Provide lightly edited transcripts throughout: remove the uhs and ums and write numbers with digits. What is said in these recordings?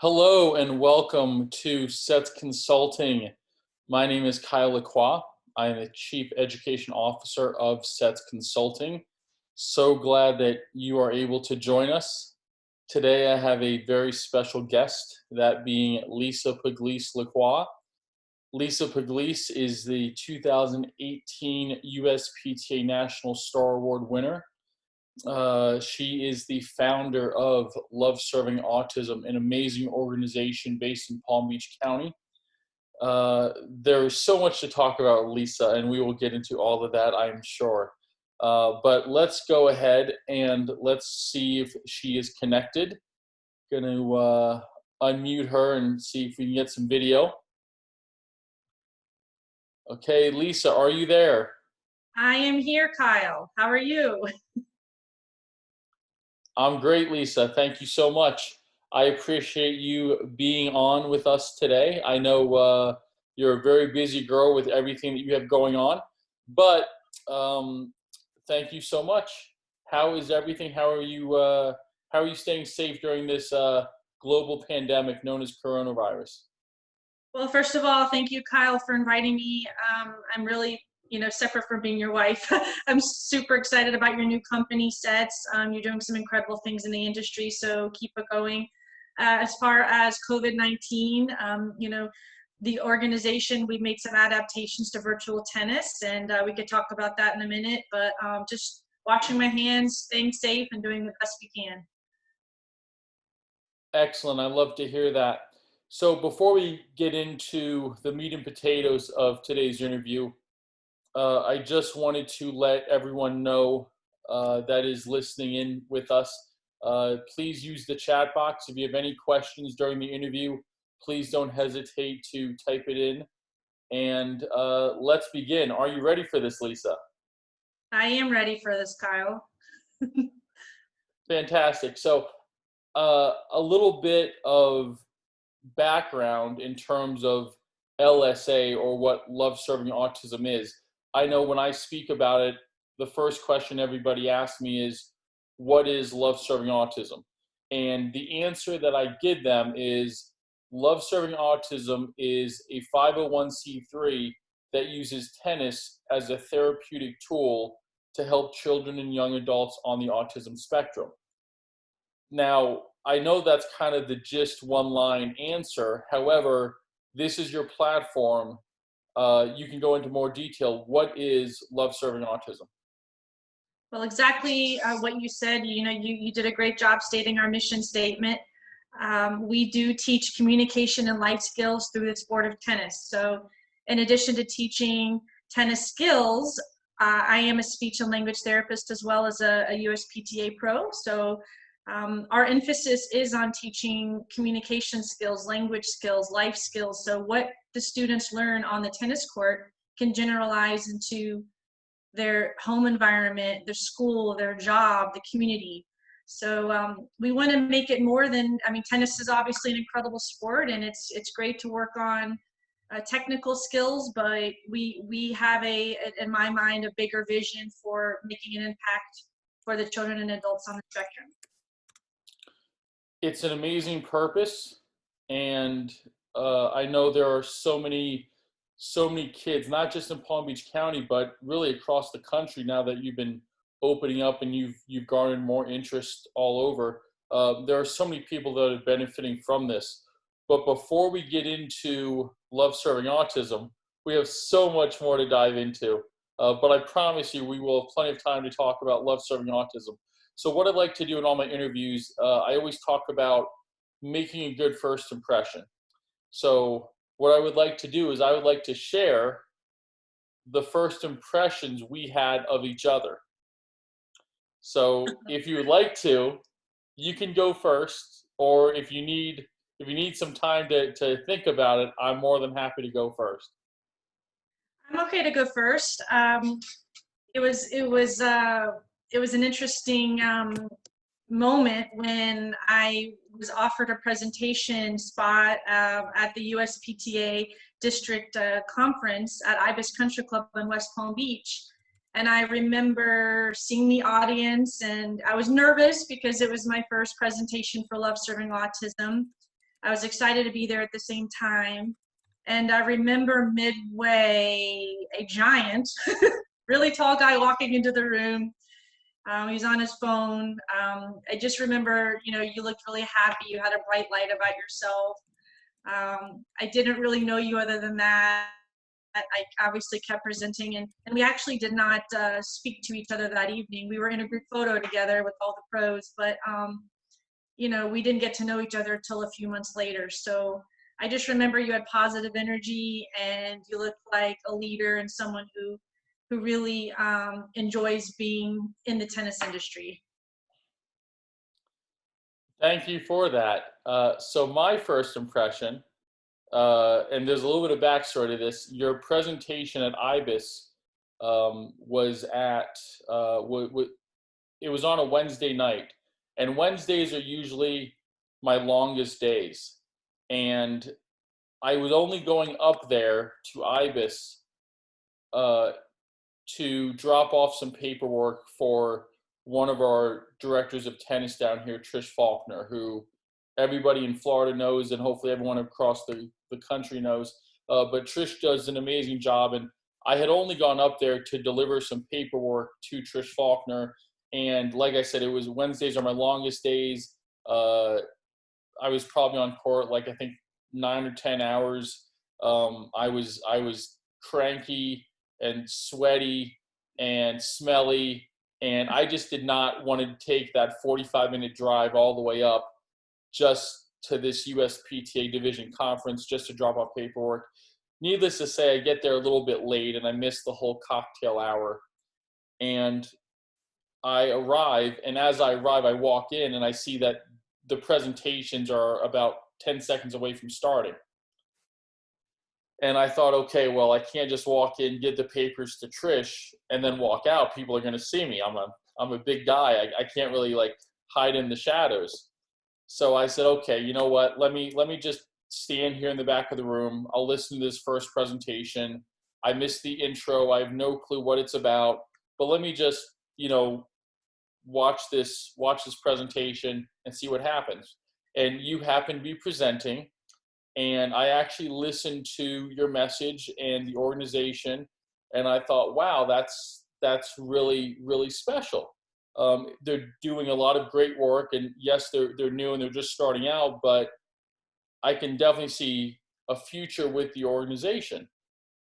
Hello and welcome to SETS Consulting. My name is Kyle LaCroix. I am the Chief Education Officer of SETS Consulting. So glad that you are able to join us. Today I have a very special guest, that being Lisa Pugliese LaCroix. Lisa Pugliese is the 2018 USPTA National Star Award winner. She is the founder of Love Serving Autism, an amazing organization based in Palm Beach County. There's so much to talk about, Lisa, and we will get into all of that, I'm sure. But let's go ahead and let's see if she is connected. Going to unmute her and see if we can get some video. Okay, Lisa, are you there? I am here, Kyle. How are you? I'm great, Lisa. Thank you so much. I appreciate you being on with us today. I know you're a very busy girl with everything that you have going on, but thank you so much. How is everything? How are you staying safe during this global pandemic known as coronavirus? Well, first of all, thank you, Kyle, for inviting me. I'm really, separate from being your wife, I'm super excited about your new company, SETS. You're doing some incredible things in the industry, so keep it going. As far as COVID-19, the organization, we've made some adaptations to virtual tennis, and we could talk about that in a minute, but just washing my hands, staying safe, and doing the best we can. Excellent. I love to hear that. So before we get into the meat and potatoes of today's interview, I just wanted to let everyone know that is listening in with us. Please use the chat box. If you have any questions during the interview, please don't hesitate to type it in. And let's begin. Are you ready for this, Lisa? I am ready for this, Kyle. Fantastic. So a little bit of background in terms of LSA, or what Love Serving Autism is. I know when I speak about it, the first question everybody asks me is, what is Love Serving Autism? And the answer that I give them is, Love Serving Autism is a 501c3 that uses tennis as a therapeutic tool to help children and young adults on the autism spectrum. Now, I know that's kind of the gist one-line answer. However, this is your platform. You can go into more detail. What is Love Serving Autism? Well, exactly what you said. You did a great job stating our mission statement. We do teach communication and life skills through the sport of tennis. So in addition to teaching tennis skills, I am a speech and language therapist as well as a USPTA pro. So our emphasis is on teaching communication skills, language skills, life skills. So what the students learn on the tennis court can generalize into their home environment, their school, their job, the community. So we want to make it more than, tennis is obviously an incredible sport, and it's great to work on technical skills, but we have in my mind, a bigger vision for making an impact for the children and adults on the spectrum. It's an amazing purpose, and I know there are so many kids, not just in Palm Beach County, but really across the country now that you've been opening up and you've garnered more interest all over. There are so many people that are benefiting from this. But before we get into Love Serving Autism, we have so much more to dive into. But I promise you, we will have plenty of time to talk about Love Serving Autism. So what I'd like to do in all my interviews, I always talk about making a good first impression. So what I would like to do is I would like to share the first impressions we had of each other. So if you would like to, you can go first, or if you need some time to think about it, I'm more than happy to go first. I'm okay to go first. It was an interesting moment when I was offered a presentation spot at the USPTA district conference at Ibis Country Club in West Palm Beach. And I remember seeing the audience, and I was nervous because it was my first presentation for Love Serving Autism. I was excited to be there at the same time. And I remember midway, a giant, really tall guy walking into the room. He's on his phone. I just remember, you looked really happy. You had a bright light about yourself. I didn't really know you other than that. I obviously kept presenting, and we actually did not speak to each other that evening. We were in a group photo together with all the pros, but we didn't get to know each other until a few months later. So I just remember you had positive energy, and you looked like a leader and someone who really enjoys being in the tennis industry. Thank you for that. So my first impression, and there's a little bit of backstory to this. Your presentation at IBIS was at it was on a Wednesday night, and Wednesdays are usually my longest days. And I was only going up there to IBIS uh, to drop off some paperwork for one of our directors of tennis down here, Trish Faulkner, who everybody in Florida knows, and hopefully everyone across the country knows. But Trish does an amazing job, and I had only gone up there to deliver some paperwork to Trish Faulkner. And like I said, it was Wednesdays are my longest days. I was probably on court like I think 9 or 10 hours. I was cranky and sweaty and smelly, and I just did not want to take that 45-minute drive all the way up just to this USPTA division conference just to drop off paperwork. Needless to say, I get there a little bit late and I miss the whole cocktail hour. And I arrive, and as I arrive, I walk in and I see that the presentations are about 10 seconds away from starting. And I thought, okay, well, I can't just walk in, give the papers to Trish, and then walk out. People are going to see me. I'm a big guy. I can't really like hide in the shadows. So I said, okay, you know what? Let me just stand here in the back of the room. I'll listen to this first presentation. I missed the intro. I have no clue what it's about, but let me just, watch this presentation and see what happens. And you happen to be presenting, and I actually listened to your message and the organization, and I thought, wow, that's really really special. They're doing a lot of great work, and yes, they're new and they're just starting out, but I can definitely see a future with the organization.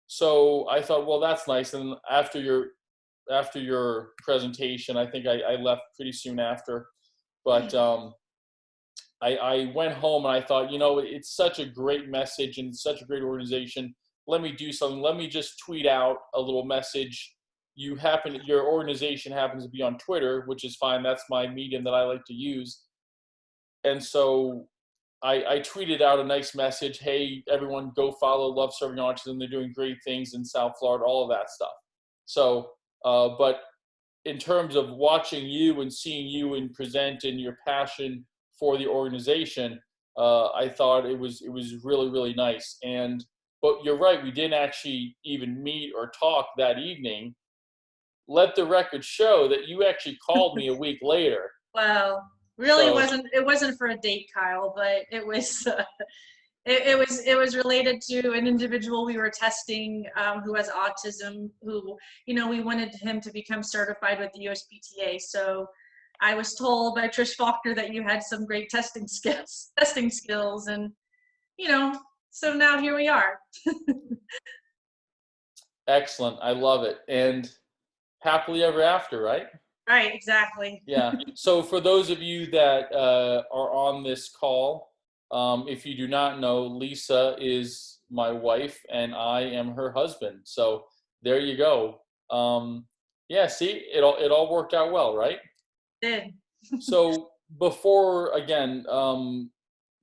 So I thought, well, that's nice. And after your presentation, I think I left pretty soon after, but I went home and I thought, it's such a great message and such a great organization. Let me do something. Let me just tweet out a little message. Your organization happens to be on Twitter, which is fine. That's my medium that I like to use. And so I tweeted out a nice message. Hey, everyone, go follow Love Serving Autism. They're doing great things in South Florida, all of that stuff. So, but in terms of watching you and seeing you and present and your passion for the organization, I thought it was really really nice. But you're right, we didn't actually even meet or talk that evening. Let the record show that you actually called me a week later. Well, really, it wasn't for a date, Kyle, but it was it was related to an individual we were testing who has autism. Who we wanted him to become certified with the USPTA. So I was told by Trish Faulkner that you had some great testing skills, and so now here we are. Excellent, I love it, and happily ever after, right? Right, exactly. Yeah. So for those of you that are on this call, if you do not know, Lisa is my wife and I am her husband. So there you go. Yeah, see, it all worked out well, right? It did. So before, again,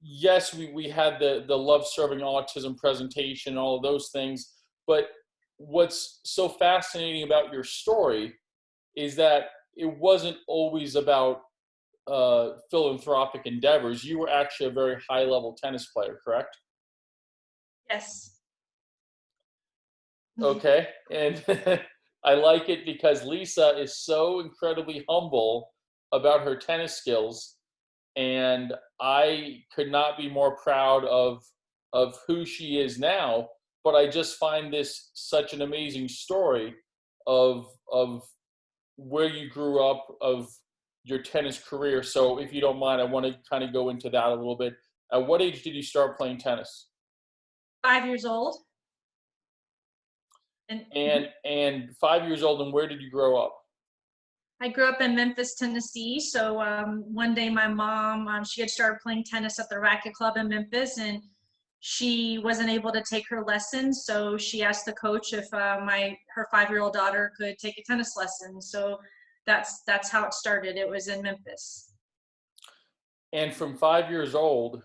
yes, we had the Love Serving Autism presentation, all of those things, but what's so fascinating about your story is that it wasn't always about philanthropic endeavors. You were actually a very high-level tennis player, correct? Yes. Okay, and I like it because Lisa is so incredibly humble about her tennis skills. and I could not be more proud of who she is now. But I just find this such an amazing story of where you grew up, of your tennis career. So if you don't mind, I want to kind of go into that a little bit. At what age did you start playing tennis? 5 years old. And And 5 years old, and where did you grow up? I grew up in Memphis, Tennessee. So one day my mom, she had started playing tennis at the racket club in Memphis, and she wasn't able to take her lessons. So she asked the coach if her 5-year-old daughter could take a tennis lesson. So that's how it started. It was in Memphis. And from 5 years old,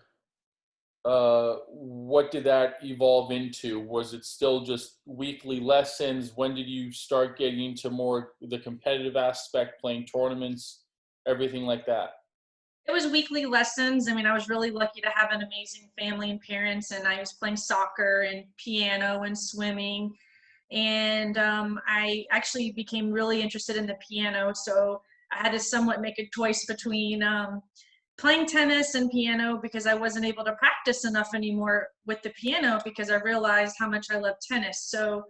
what did that evolve into? Was it still just weekly lessons? When did you start getting into more the competitive aspect, playing tournaments, everything like that? It was weekly lessons. I mean, I was really lucky to have an amazing family and parents, and I was playing soccer and piano and swimming. And I actually became really interested in the piano. So I had to somewhat make a choice between playing tennis and piano because I wasn't able to practice enough anymore with the piano because I realized how much I love tennis. So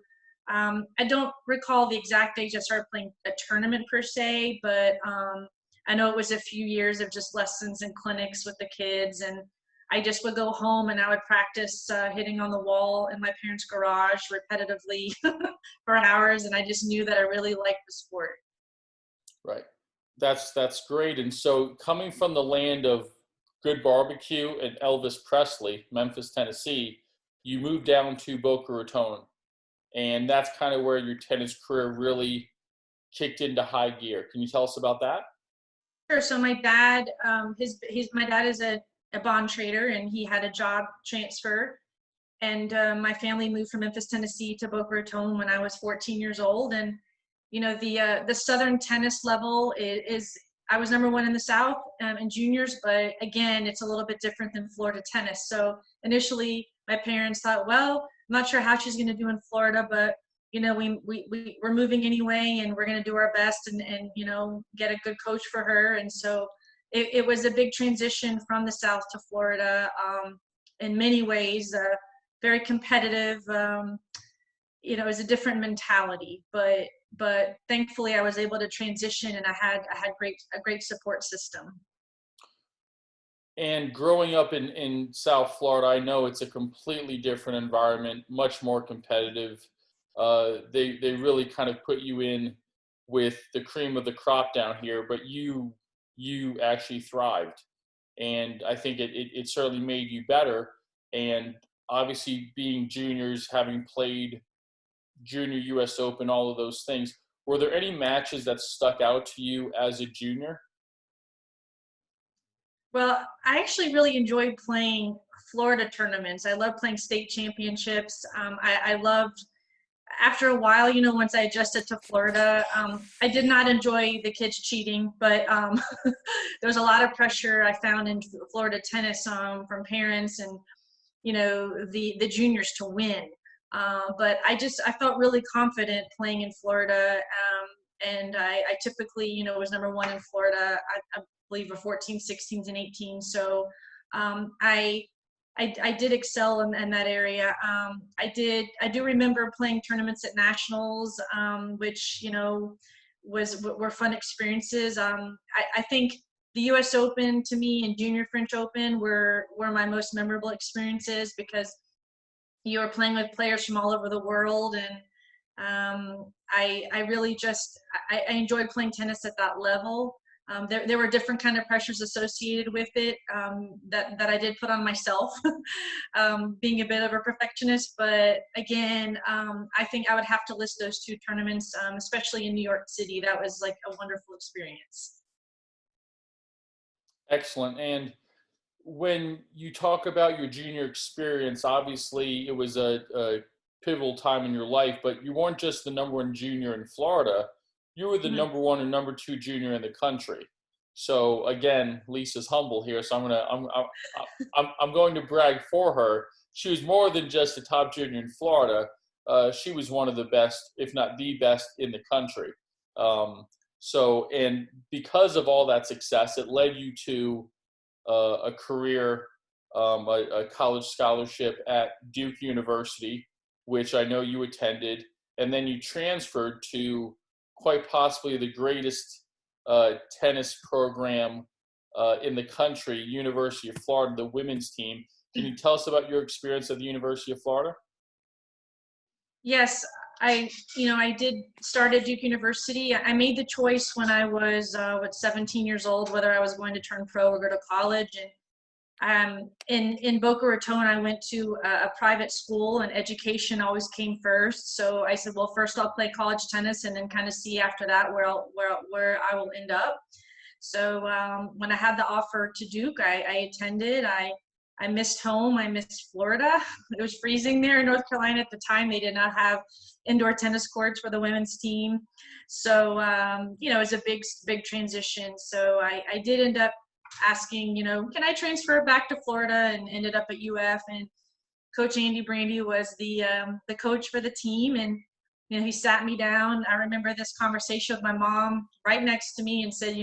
I don't recall the exact age I started playing a tournament per se, but I know it was a few years of just lessons and clinics with the kids. And I just would go home and I would practice hitting on the wall in my parents' garage repetitively for hours. And I just knew that I really liked the sport. Right. That's great. And so coming from the land of good barbecue and Elvis Presley, Memphis, Tennessee, you moved down to Boca Raton. And that's kind of where your tennis career really kicked into high gear. Can you tell us about that? Sure. So my dad, my dad is a bond trader, and he had a job transfer. And my family moved from Memphis, Tennessee to Boca Raton when I was 14 years old. And the Southern tennis level is I was number one in the South in juniors, but again, it's a little bit different than Florida tennis. So initially, my parents thought, well, I'm not sure how she's going to do in Florida, but we're moving anyway, and we're going to do our best and get a good coach for her. And so it was a big transition from the South to Florida in many ways. Very competitive. It was a different mentality, but thankfully I was able to transition, and I had a great support system. And growing up in South Florida, I know it's a completely different environment, much more competitive. They really kind of put you in with the cream of the crop down here, but you actually thrived, and I think it certainly made you better. And obviously, being juniors, having played junior U.S. Open, all of those things. Were there any matches that stuck out to you as a junior? Well, I actually really enjoyed playing Florida tournaments. I love playing state championships. I loved, after a while, once I adjusted to Florida, I did not enjoy the kids cheating, but there was a lot of pressure I found in Florida tennis from parents and, the juniors to win. But I felt really confident playing in Florida. And I typically, was number one in Florida. I believe a 14, 16s, and 18. So I did excel in that area. I do remember playing tournaments at nationals, which were fun experiences. I think the U.S. Open to me and Junior French Open were my most memorable experiences because you were playing with players from all over the world, and I really I enjoyed playing tennis at that level. There were different kind of pressures associated with it that I did put on myself, being a bit of a perfectionist. But again, I think I would have to list those two tournaments, especially in New York City. That was like a wonderful experience. Excellent. And when you talk about your junior experience, obviously it was a pivotal time in your life, but you weren't just the number one junior in Florida. You were the Mhm. number one and number two junior in the country. So again, Lisa's humble here, so I'm going to brag for her. She was more than just a top junior in Florida. She was one of the best, if not the best, in the country. And because of all that success, it led you to a career, a college scholarship at Duke University, which I know you attended, and then you transferred to quite possibly the greatest tennis program in the country, University of Florida, the women's team. Can you tell us about your experience at the University of Florida? Yes, I did start at Duke University. I made the choice when I was, 17 years old, whether I was going to turn pro or go to college. And in Boca Raton, I went to a private school, and education always came first. So I said, well, first I'll play college tennis, and then kind of see after that where I will end up. So when I had the offer to Duke, I attended. I missed home. I missed Florida. It was freezing there in North Carolina at the time. They did not have indoor tennis courts for the women's team. So, it was a big transition. So I did end up asking, can I transfer back to Florida, and ended up at UF. And Coach Andy Brandy was the coach for the team. And, he sat me down. I remember this conversation with my mom right next to me and said,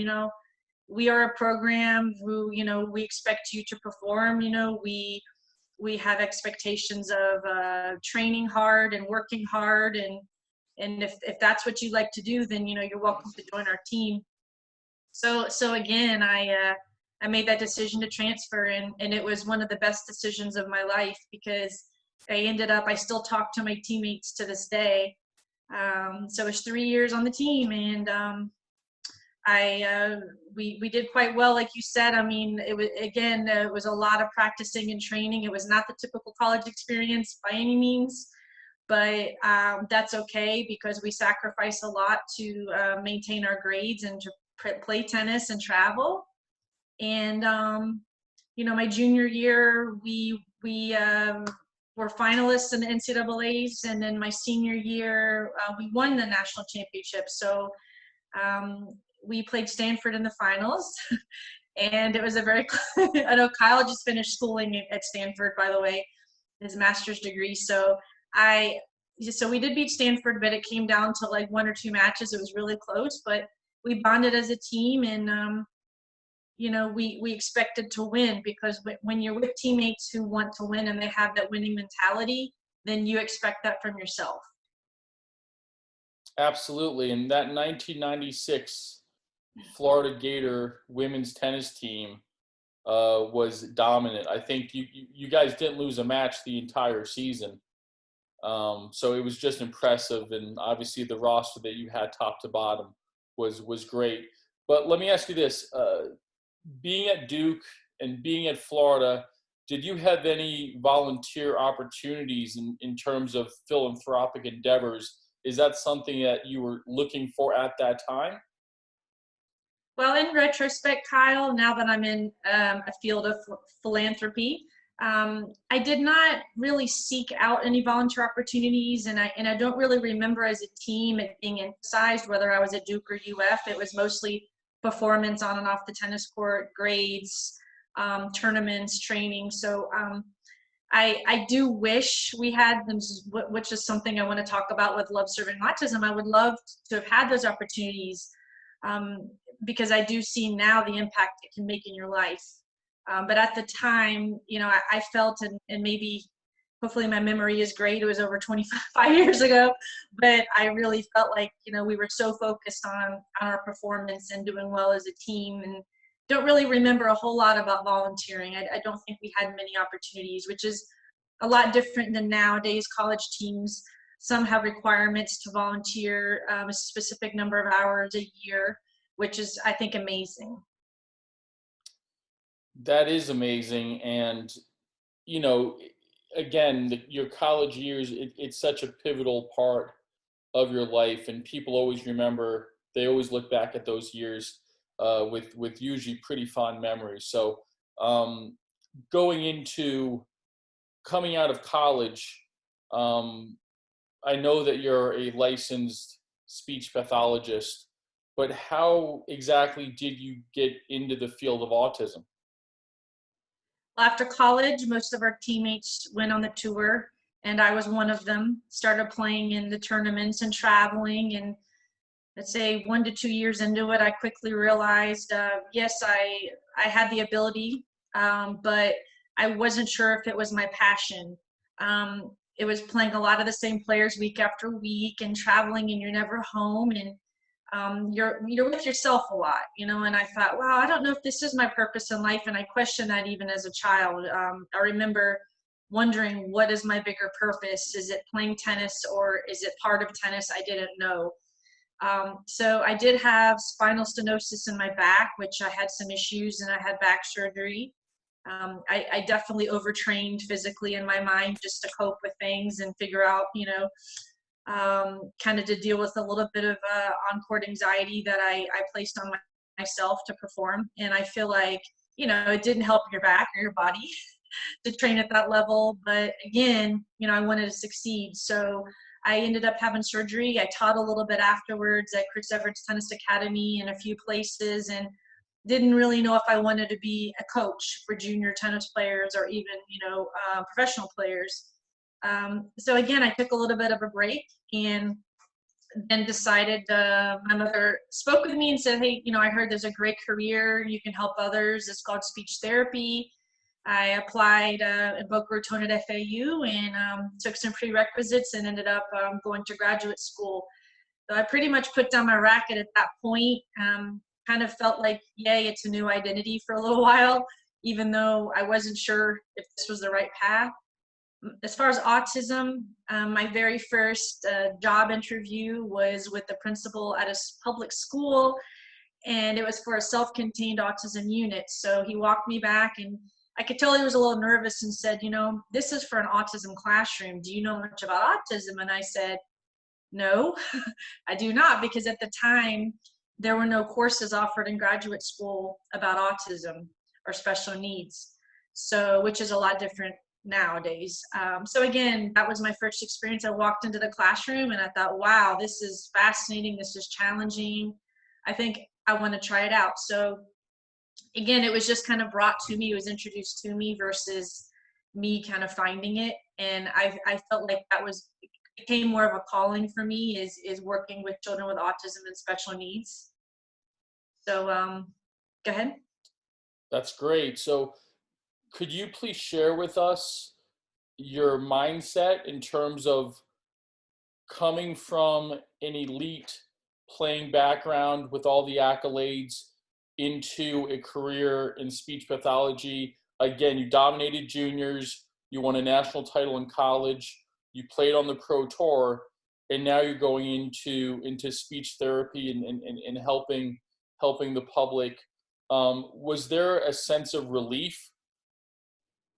we are a program who, we expect you to perform. We have expectations of training hard and working hard. And if that's what you like to do, then, you're welcome to join our team. So again, I made that decision to transfer, and it was one of the best decisions of my life, because I still talk to my teammates to this day. So it was 3 years on the team, and we did quite well, like you said. I mean, it was a lot of practicing and training. It was not the typical college experience by any means, but that's okay, because we sacrifice a lot to maintain our grades and to play tennis and travel. And my junior year, we were finalists in the NCAA's, and then my senior year, we won the national championship. So we played Stanford in the finals, and it was a very I know Kyle just finished schooling at Stanford, by the way, his master's degree. So we did beat Stanford, but it came down to like 1 or 2 matches. It was really close, but we bonded as a team, and we expected to win, because when you're with teammates who want to win and they have that winning mentality, then you expect that from yourself. Absolutely. And that 1996 Florida Gator women's tennis team was dominant. I think you guys didn't lose a match the entire season. So it was just impressive. And obviously the roster that you had top to bottom was great. But let me ask you this. Being at Duke and being at Florida, did you have any volunteer opportunities in terms of philanthropic endeavors? Is that something that you were looking for at that time? Well, in retrospect, Kyle, now that I'm in a field of philanthropy, I did not really seek out any volunteer opportunities, and I don't really remember as a team it being emphasized, whether I was at Duke or UF. It was mostly performance on and off the tennis court, grades, tournaments, training. So I do wish we had them, which is something I want to talk about with Love Serving Autism. I would love to have had those opportunities, because I do see now the impact it can make in your life. But at the time, I felt, and maybe hopefully my memory is great, it was over 25 years ago, but I really felt like, we were so focused on our performance and doing well as a team, and don't really remember a whole lot about volunteering. I don't think we had many opportunities, which is a lot different than nowadays. College teams, some have requirements to volunteer a specific number of hours a year, which is, I think, amazing. That is amazing. And, again, your college years, it's such a pivotal part of your life. And people always remember, they always look back at those years with usually pretty fond memories. So going into coming out of college, I know that you're a licensed speech pathologist, but how exactly did you get into the field of autism? After college, most of our teammates went on the tour, and I was one of them. Started playing in the tournaments and traveling, and let's say 1 to 2 years into it, I quickly realized, yes, I had the ability but I wasn't sure if it was my passion. It was playing a lot of the same players week after week and traveling, and you're never home, and you're with yourself a lot, and I thought, wow, I don't know if this is my purpose in life. And I questioned that even as a child. I remember wondering, what is my bigger purpose? Is it playing tennis, or is it part of tennis? I didn't know. So I did have spinal stenosis in my back, which I had some issues, and I had back surgery. I definitely overtrained physically in my mind just to cope with things and figure out, kind of to deal with a little bit of on-court anxiety that I placed on myself to perform. And I feel like, it didn't help your back or your body to train at that level. But again, I wanted to succeed. So I ended up having surgery. I taught a little bit afterwards at Chris Everett's Tennis Academy in a few places, and didn't really know if I wanted to be a coach for junior tennis players or even, professional players. So again, I took a little bit of a break, and then decided, my mother spoke with me and said, hey, I heard there's a great career. You can help others. It's called speech therapy. I applied in Boca Raton at FAU, and took some prerequisites and ended up going to graduate school. So I pretty much put down my racket at that point. Kind of felt like, yay, it's a new identity for a little while, even though I wasn't sure if this was the right path. As far as autism, my very first job interview was with the principal at a public school, and it was for a self-contained autism unit. So he walked me back, and I could tell he was a little nervous, and said, this is for an autism classroom. Do you know much about autism? And I said, no, I do not, because at the time, there were no courses offered in graduate school about autism or special needs. So, which is a lot different nowadays. So again, that was my first experience. I walked into the classroom and I thought, wow, this is fascinating. This is challenging. I think I want to try it out. So again, it was just kind of brought to me. It was introduced to me versus me kind of finding it. And I felt like that became more of a calling for me, is working with children with autism and special needs. So go ahead. That's great. So could you please share with us your mindset in terms of coming from an elite playing background with all the accolades into a career in speech pathology? Again, you dominated juniors, you won a national title in college, you played on the pro tour, and now you're going into speech therapy and helping the public. Was there a sense of relief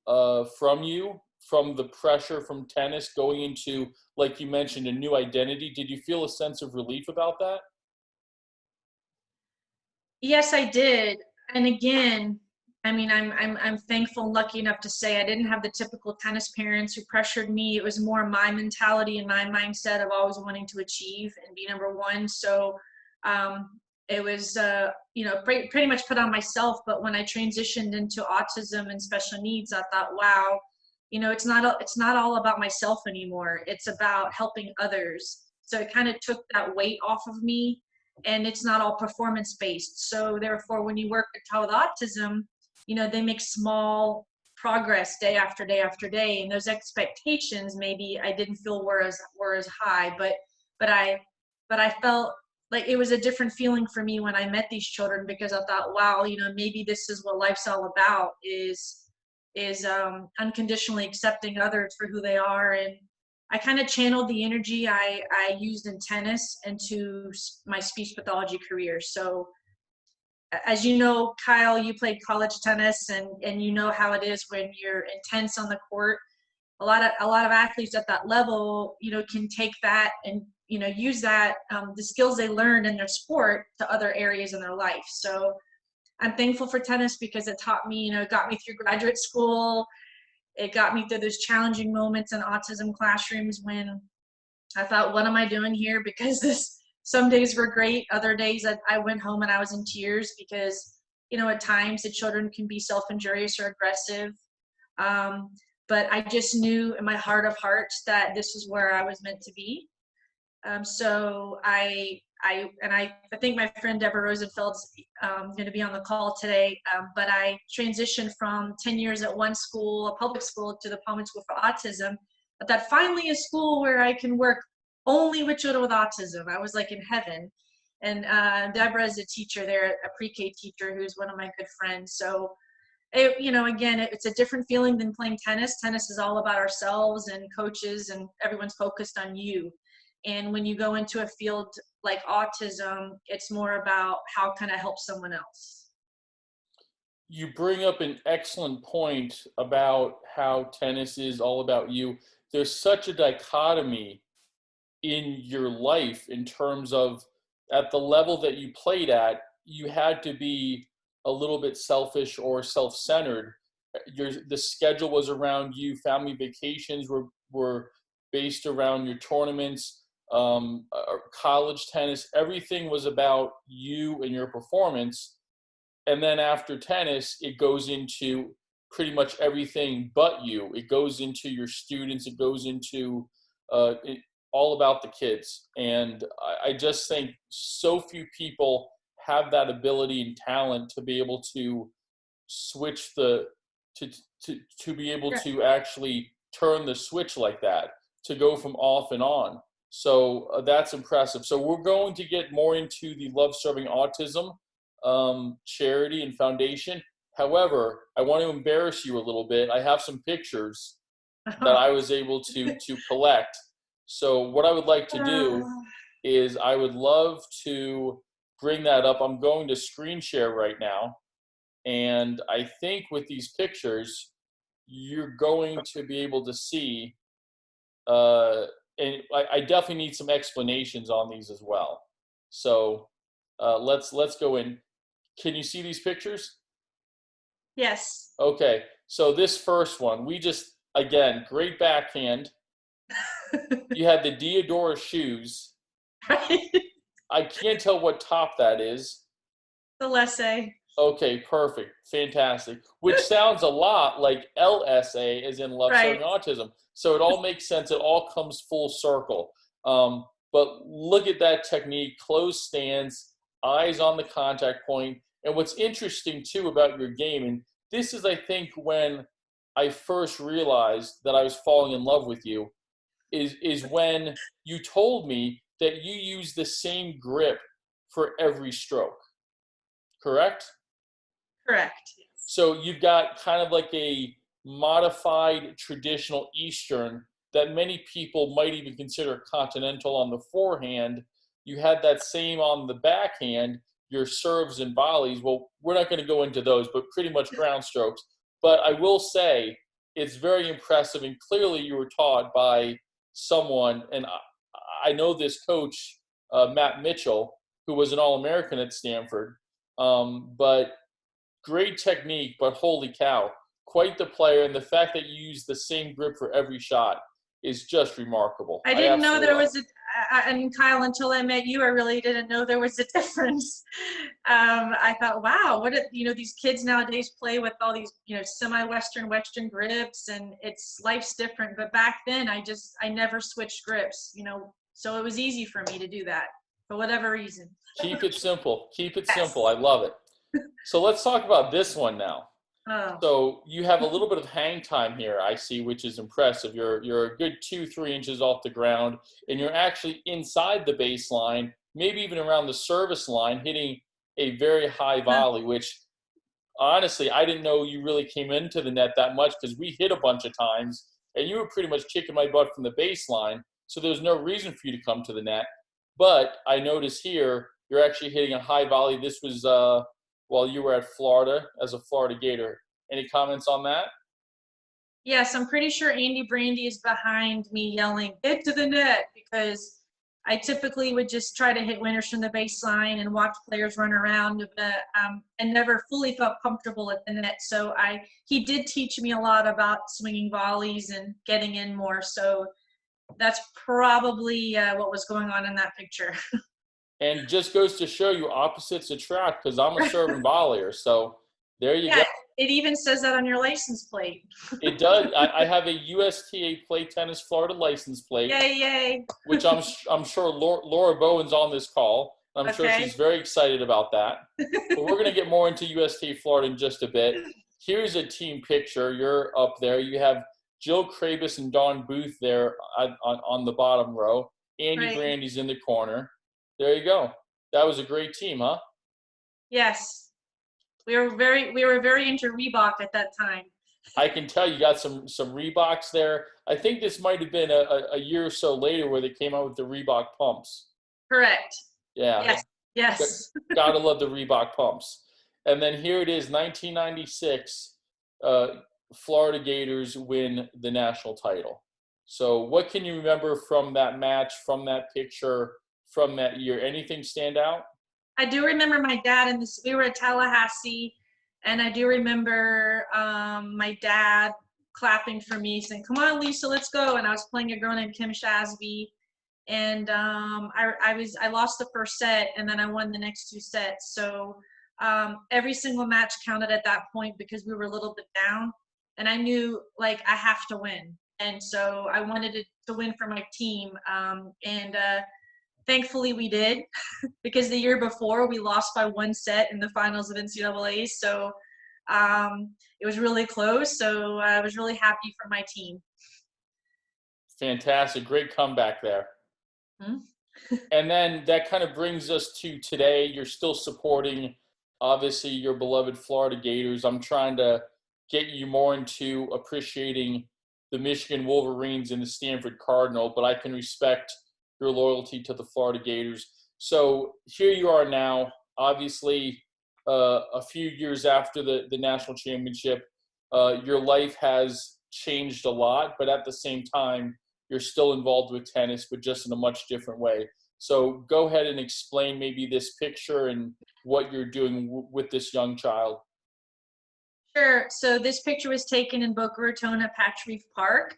from the pressure from tennis going into, like you mentioned, a new identity? Did you feel a sense of relief about that? Yes, I did. And again, I mean, I'm thankful and lucky enough to say I didn't have the typical tennis parents who pressured me. It was more my mentality and my mindset of always wanting to achieve and be number one. So it was, pretty much put on myself. But when I transitioned into autism and special needs, I thought, wow, it's not all about myself anymore. It's about helping others. So it kind of took that weight off of me, and it's not all performance based. So therefore, when you work with child with autism, they make small progress day after day after day, and those expectations maybe I didn't feel were as high, but I felt like it was a different feeling for me when I met these children, because I thought, wow, maybe this is what life's all about, is unconditionally accepting others for who they are. And I kind of channeled the energy I used in tennis into my speech pathology career. So as you know, Kyle, you played college tennis, and you know how it is when you're intense on the court. A lot of athletes at that level, can take that and, use that, the skills they learned in their sport to other areas in their life. So I'm thankful for tennis, because it taught me, it got me through graduate school. It got me through those challenging moments in autism classrooms when I thought, what am I doing here? Because some days were great. Other days I went home and I was in tears, because, at times the children can be self-injurious or aggressive. But I just knew in my heart of hearts that this is where I was meant to be. So I I think my friend Deborah Rosenfeld's going to be on the call today, but I transitioned from 10 years at one school, a public school, to the Pullman School for Autism. But that finally a school where I can work only with children with autism. I was like in heaven. And Deborah is a teacher there, a pre-K teacher who's one of my good friends. So, again, it's a different feeling than playing tennis. Tennis is all about ourselves and coaches, and everyone's focused on you. And when you go into a field like autism, it's more about how can I help someone else. You bring up an excellent point about how tennis is all about you. There's such a dichotomy in your life in terms of at the level that you played at, you had to be a little bit selfish or self-centered. The schedule was around you. Family vacations were based around your tournaments. College tennis, everything was about you and your performance. And then after tennis, it goes into pretty much everything but you. It goes into your students. It goes into all about the kids. And I just think so few people have that ability and talent to be able to switch to be able to actually turn the switch like that, to go from off and on. So that's impressive. So we're going to get more into the Love Serving Autism charity and foundation. However, I want to embarrass you a little bit. I have some pictures that I was able to collect. So what I would like to do is I would love to bring that up. I'm going to screen share right now. And I think with these pictures, you're going to be able to see and I definitely need some explanations on these as well. So let's go in. Can you see these pictures? Yes. Okay. So this first one, again, great backhand. You had the Diodora shoes. Right. I can't tell what top that is. The Lessay. Okay, perfect. Fantastic. Which sounds a lot like LSA, as in Love Serving Autism. So it all makes sense. It all comes full circle. But look at that technique, closed stance, eyes on the contact point. And what's interesting, too, about your game, and this is, I think, when I first realized that I was falling in love with you, is when you told me that you use the same grip for every stroke. Correct? Correct. So you've got kind of like a modified traditional Eastern that many people might even consider continental on the forehand. You had that same on the backhand, your serves and volleys. Well, we're not going to go into those, but pretty much ground strokes. But I will say it's very impressive, and clearly you were taught by someone, and I know this coach, Matt Mitchell, who was an All-American at Stanford, but great technique, but holy cow, quite the player. And the fact that you use the same grip for every shot is just remarkable. I didn't know there was and Kyle, until I met you, I really didn't know there was a difference. I thought, wow, these kids nowadays play with all these, semi-Western grips, and life's different. But back then I never switched grips, so it was easy for me to do that for whatever reason. Keep it simple. Keep it simple. I love it. So let's talk about this one now. Oh. So you have a little bit of hang time here, I see, which is impressive. You're a good 2-3 inches off the ground, and you're actually inside the baseline, maybe even around the service line, hitting a very high volley, which honestly, I didn't know you really came into the net that much, because we hit a bunch of times, and you were pretty much kicking my butt from the baseline, so there's no reason for you to come to the net. But I notice here, you're actually hitting a high volley. This was while you were at Florida as a Florida Gator. Any comments on that? Yes, I'm pretty sure Andy Brandy is behind me yelling, "Get to the net," because I typically would just try to hit winners from the baseline and watch players run around, and never fully felt comfortable at the net. So he did teach me a lot about swinging volleys and getting in more. So that's probably what was going on in that picture. And just goes to show you opposites attract, because I'm a serving volleyer. So There you go. Yeah, it even says that on your license plate. It does. I have a USTA Play Tennis Florida license plate, Yay, yay. which I'm sure Laura Bowen's on this call. I'm sure Okay. she's very excited about that. But we're going to get more into USTA Florida in just a bit. Here's a team picture. You're up there. You have Jill Krabus and Dawn Booth there on the bottom row. Andy Right. Brandy's in the corner. There you go. That was a great team, huh? Yes. We were very into Reebok at that time. I can tell you got some Reeboks there. I think this might have been a year or so later where they came out with the Reebok pumps. Correct. Yeah. Yes. Yes. Gotta love the Reebok pumps. And then here it is, 1996. Florida Gators win the national title. So what can you remember from that match, from that picture, from that year? Anything stand out? I do remember my dad and this. We were at Tallahassee, and I do remember my dad clapping for me, saying, "Come on, Lisa, let's go!" And I was playing a girl named Kim Shasby, and I lost the first set, and then I won the next two sets. So every single match counted at that point because we were a little bit down, and I knew like I have to win, and so I wanted to win for my team, and thankfully we did, because the year before we lost by one set in the finals of NCAA. So it was really close. So I was really happy for my team. Fantastic. Great comeback there. Hmm? And then that kind of brings us to today. You're still supporting, obviously, your beloved Florida Gators. I'm trying to get you more into appreciating the Michigan Wolverines and the Stanford Cardinal, but I can respect your loyalty to the Florida Gators. So here you are now, obviously, a few years after the national championship. Your life has changed a lot, but at the same time, you're still involved with tennis, but just in a much different way. So go ahead and explain maybe this picture and what you're doing with this young child. Sure. So this picture was taken in Boca Raton at Patch Reef Park.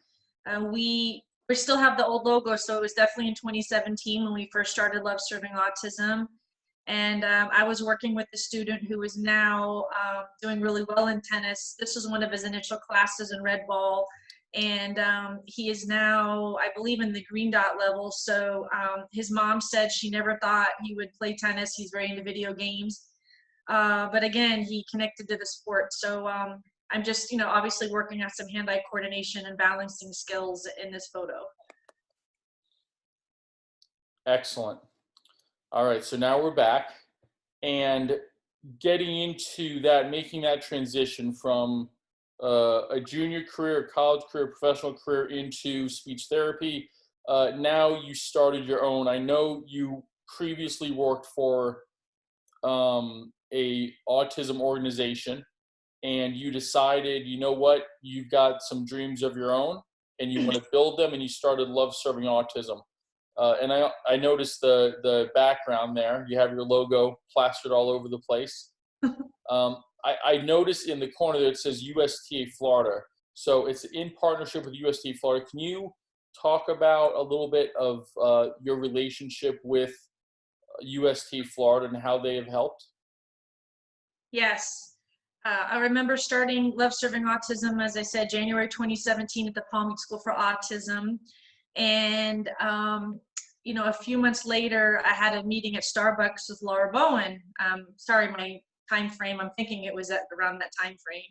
We still have the old logo, so it was definitely in 2017 when we first started Love Serving Autism. And I was working with a student who is now doing really well in tennis. This was one of his initial classes in red ball. And he is now, I believe, in the green dot level. So his mom said she never thought he would play tennis. He's very into video games. But again, he connected to the sport. So I'm just, obviously working on some hand-eye coordination and balancing skills in this photo. Excellent. All right, so now we're back and getting into that, making that transition from a junior career, college career, professional career into speech therapy. Now you started your own. I know you previously worked for a autism organization, and you decided, you know what, you've got some dreams of your own and you want to build them, and you started Love Serving Autism. And I noticed the background there. You have your logo plastered all over the place. I noticed in the corner that it says USTA Florida. So it's in partnership with USTA Florida. Can you talk about a little bit of your relationship with USTA Florida and how they have helped? Yes. I remember starting Love Serving Autism, as I said, January 2017 at the Palm Beach School for Autism. And, a few months later, I had a meeting at Starbucks with Laura Bowen. Sorry, my time frame, I'm thinking it was at around that time frame.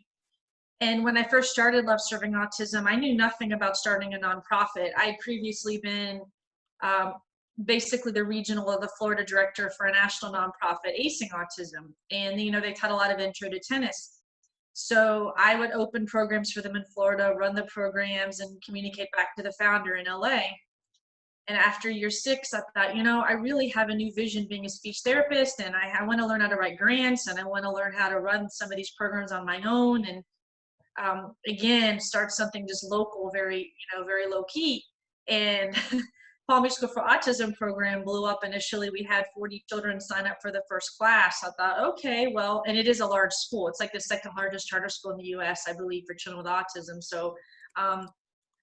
And when I first started Love Serving Autism, I knew nothing about starting a nonprofit. I had previously been basically the regional of the Florida director for a national nonprofit, Acing Autism. And, they taught a lot of intro to tennis. So I would open programs for them in Florida, run the programs, and communicate back to the founder in LA. And after year 6, I thought, I really have a new vision being a speech therapist, and I want to learn how to write grants, and I want to learn how to run some of these programs on my own. And again, start something just local, very low key. And Palm Beach School for Autism program blew up initially. We had 40 children sign up for the first class. I thought, okay, well, and it is a large school. It's like the second largest charter school in the US, I believe, for children with autism. So thought,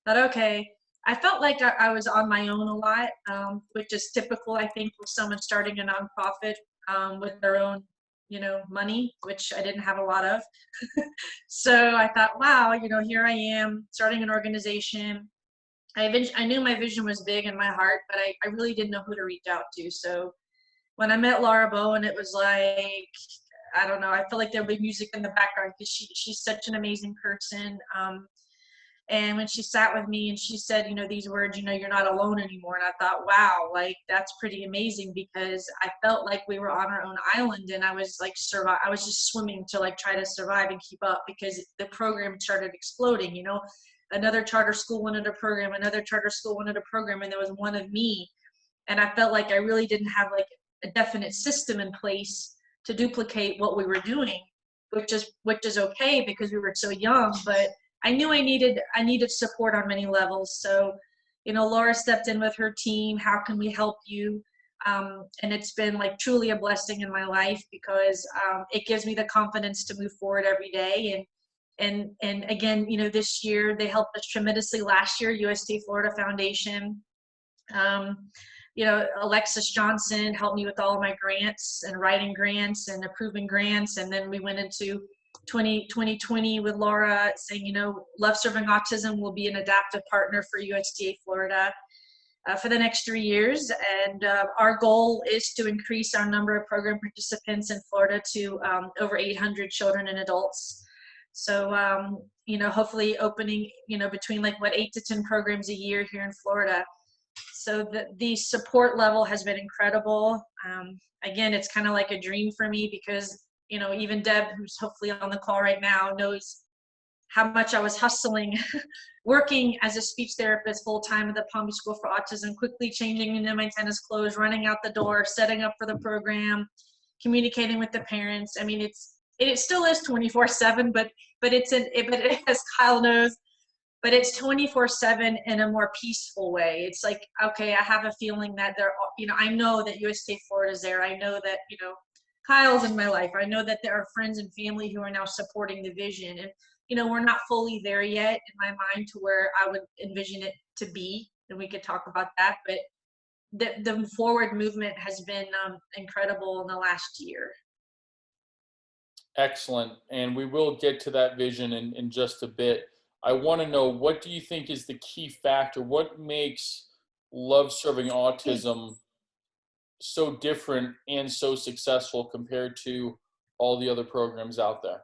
okay. I felt like I was on my own a lot, which is typical, I think, for someone starting a nonprofit with their own, money, which I didn't have a lot of. So I thought, wow, here I am starting an organization. I knew my vision was big in my heart, but I really didn't know who to reach out to. So when I met Laura Bowen, it was like, I don't know, I feel like there'll be music in the background because she's such an amazing person. And when she sat with me and she said, these words, you're not alone anymore. And I thought, wow, like that's pretty amazing, because I felt like we were on our own island, and I was like, I was just swimming to like try to survive and keep up, because the program started exploding, another charter school wanted a program, another charter school wanted a program, and there was one of me. And I felt like I really didn't have like a definite system in place to duplicate what we were doing, which is okay because we were so young, but I knew I needed support on many levels. So, Laura stepped in with her team. How can we help you? And it's been like truly a blessing in my life, because it gives me the confidence to move forward every day. And again, this year they helped us tremendously. Last year, USDA Florida Foundation, Alexis Johnson helped me with all of my grants and writing grants and approving grants. And then we went into 2020 with Laura saying, Love Serving Autism will be an adaptive partner for USDA Florida for the next 3 years. And our goal is to increase our number of program participants in Florida to over 800 children and adults. So, hopefully opening, between 8 to 10 programs a year here in Florida. So the support level has been incredible. Again, it's kind of like a dream for me, because even Deb, who's hopefully on the call right now, knows how much I was hustling, working as a speech therapist full-time at the Palm Beach School for Autism, quickly changing into my tennis clothes, running out the door, setting up for the program, communicating with the parents. I mean, it still is 24/7, but as Kyle knows, but it's 24/7 in a more peaceful way. It's like, okay, I have a feeling that I know that USDA Florida is there. I know that, Kyle's in my life. I know that there are friends and family who are now supporting the vision. And, we're not fully there yet in my mind to where I would envision it to be. And we could talk about that. But the forward movement has been incredible in the last year. Excellent. And we will get to that vision in just a bit. I want to know, what do you think is the key factor? What makes Love Serving Autism so different and so successful compared to all the other programs out there?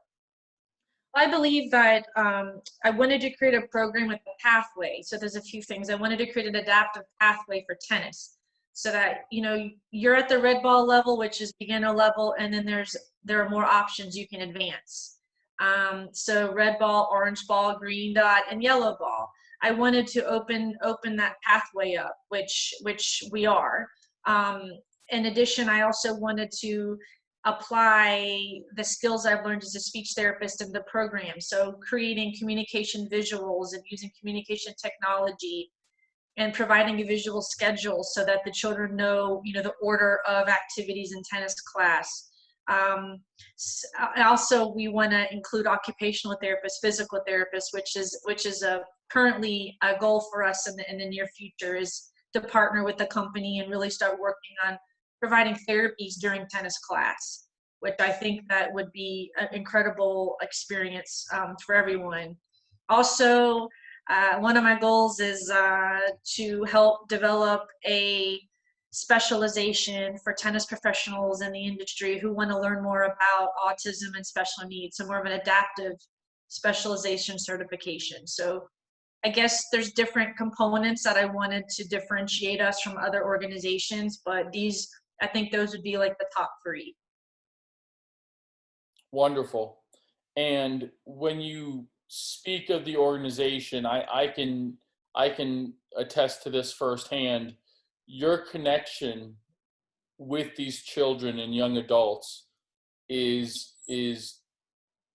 I believe that I wanted to create a program with a pathway. So there's a few things. I wanted to create an adaptive pathway for tennis, so that you're at the red ball level, which is beginner level, and then there are more options you can advance. So red ball, orange ball, green dot, and yellow ball. I wanted to open that pathway up, which we are. In addition, I also wanted to apply the skills I've learned as a speech therapist in the program. So creating communication visuals and using communication technology and providing a visual schedule so that the children know, the order of activities in tennis class. Also, we want to include occupational therapists, physical therapists, which is currently a goal for us in the near future, is to partner with the company and really start working on providing therapies during tennis class, which I think that would be an incredible experience for everyone. Also, one of my goals is to help develop a specialization for tennis professionals in the industry who want to learn more about autism and special needs, so more of an adaptive specialization certification. So I guess there's different components that I wanted to differentiate us from other organizations, but I think those would be like the top 3. Wonderful. And when you speak of the organization, I can attest to this firsthand. Your connection with these children and young adults is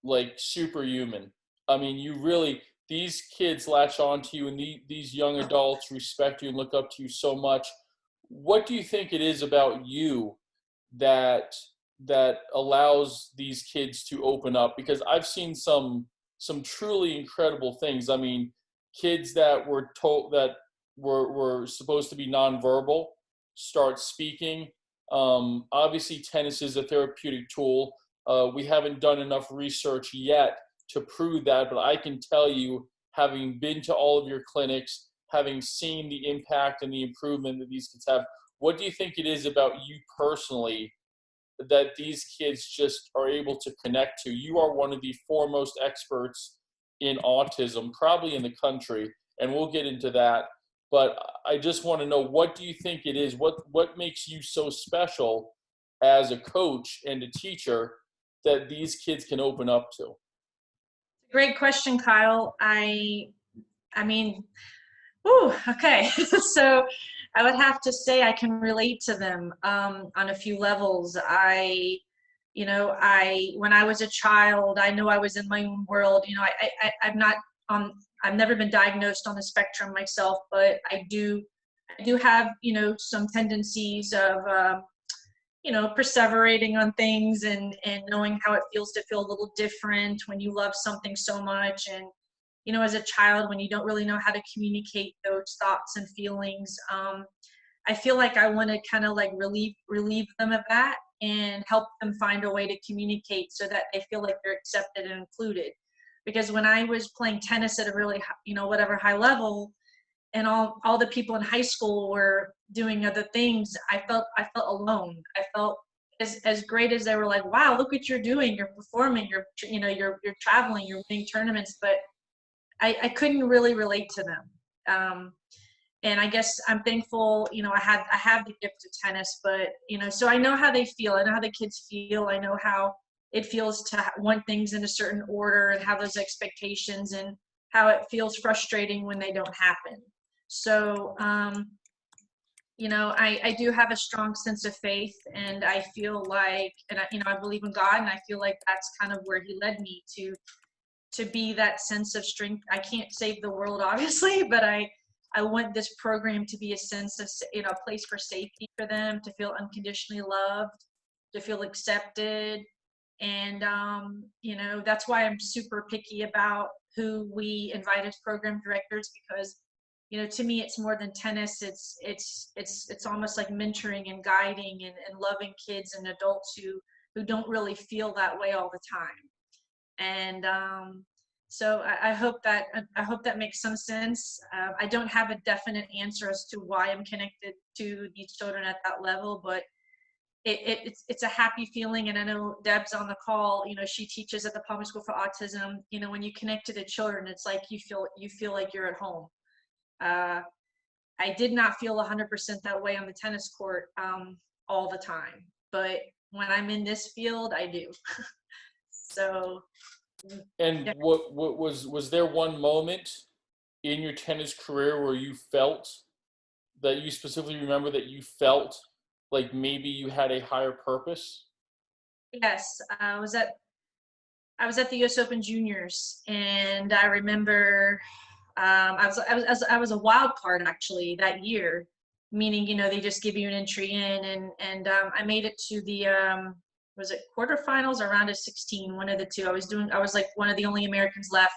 like superhuman. I mean, these kids latch on to you, and these young adults respect you and look up to you so much. What do you think it is about you that allows these kids to open up? Because I've seen some truly incredible things. I mean, kids that were told that were supposed to be nonverbal start speaking. Obviously, tennis is a therapeutic tool. We haven't done enough research yet to prove that, but I can tell you, having been to all of your clinics, having seen the impact and the improvement that these kids have, what do you think it is about you personally that these kids just are able to connect to? You are one of the foremost experts in autism, probably in the country, and we'll get into that. But I just want to know, what do you think it is? What makes you so special as a coach and a teacher that these kids can open up to? Great question, Kyle. I mean, ooh, okay. So I would have to say I can relate to them on a few levels. When I was a child, I know I was in my own world. I'm not I've never been diagnosed on the spectrum myself, but I do have, some tendencies of, perseverating on things and knowing how it feels to feel a little different when you love something so much. And, as a child, when you don't really know how to communicate those thoughts and feelings, I feel like I want to kind of like relieve them of that and help them find a way to communicate so that they feel like they're accepted and included. Because when I was playing tennis at a really, whatever high level, and all the people in high school were doing other things, I felt alone. I felt as great as they were, like, wow, look what you're doing. You're performing, you're traveling, you're winning tournaments, but I couldn't really relate to them. And I guess I'm thankful, I have the gift of tennis, but, so I know how they feel. I know how the kids feel. I know how it feels to want things in a certain order and have those expectations, and how it feels frustrating when they don't happen. So, I do have a strong sense of faith, and I feel like, and I believe in God, and I feel like that's kind of where He led me to be that sense of strength. I can't save the world, obviously, but I want this program to be a sense of, a place for safety for them, to feel unconditionally loved, to feel accepted. And, that's why I'm super picky about who we invite as program directors, because, to me, it's more than tennis. It's almost like mentoring and guiding and loving kids and adults who don't really feel that way all the time. And so I hope that makes some sense. I don't have a definite answer as to why I'm connected to these children at that level, but it's a happy feeling. And I know Deb's on the call. She teaches at the Public School for Autism. When you connect to the children, it's like you feel like you're at home. I did not feel 100% that way on the tennis court all the time, but when I'm in this field, I do. So. And Yeah. what was there one moment in your tennis career where you felt, that you specifically remember, that you felt like maybe you had a higher purpose? Yes, I was at the U.S. Open Juniors, and I remember I was a wild card actually that year, meaning they just give you an entry in, and I made it to the was it quarterfinals or round of 16, one of the two. I was like one of the only Americans left,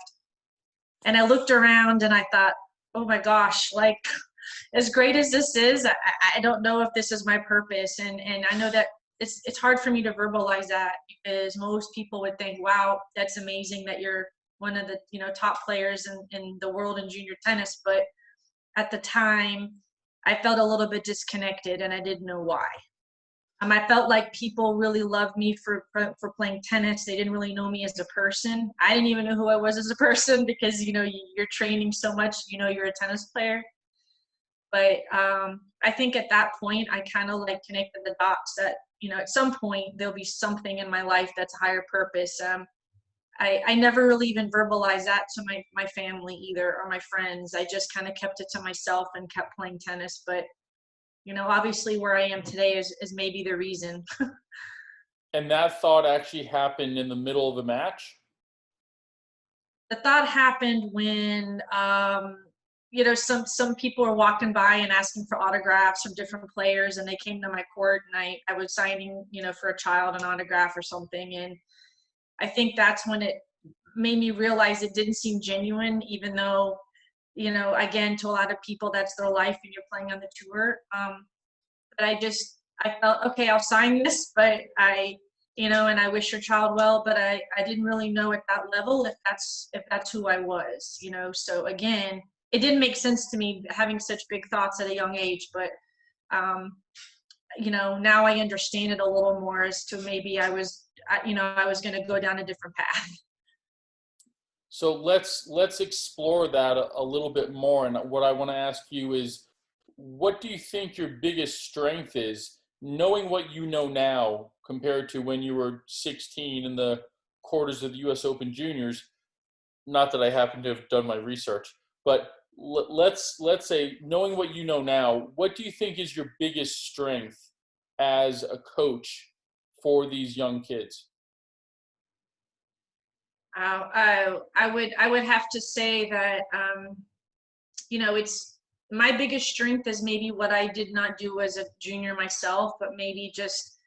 and I looked around and I thought, oh my gosh, like, as great as this is, I don't know if this is my purpose. And I know that it's hard for me to verbalize that, because most people would think, wow, that's amazing that you're one of the top players in the world in junior tennis. But at the time, I felt a little bit disconnected, and I didn't know why. I felt like people really loved me for playing tennis. They didn't really know me as a person. I didn't even know who I was as a person, because you're training so much, you're a tennis player. But I think at that point, I kind of like connected the dots that, at some point there'll be something in my life that's a higher purpose. I never really even verbalized that to my family either, or my friends. I just kind of kept it to myself and kept playing tennis. But, obviously where I am today is maybe the reason. And that thought actually happened in the middle of the match? The thought happened when, some people were walking by and asking for autographs from different players, and they came to my court, and I was signing, for a child an autograph or something. And I think that's when it made me realize it didn't seem genuine, even though, again, to a lot of people, that's their life and you're playing on the tour. But I just, I felt, okay, I'll sign this, but and I wish your child well, but I didn't really know at that level if that's who I was, So again, it didn't make sense to me having such big thoughts at a young age, but um, now I understand it a little more as to maybe I was going to go down a different path. So let's explore that a little bit more. And what I want to ask you is, what do you think your biggest strength is, knowing what you know now compared to when you were 16 in the quarters of the U.S. Open Juniors? Not that I happen to have done my research, but let's say, knowing what you know now, what do you think is your biggest strength as a coach for these young kids? I would have to say that it's my biggest strength is maybe what I did not do as a junior myself, but maybe just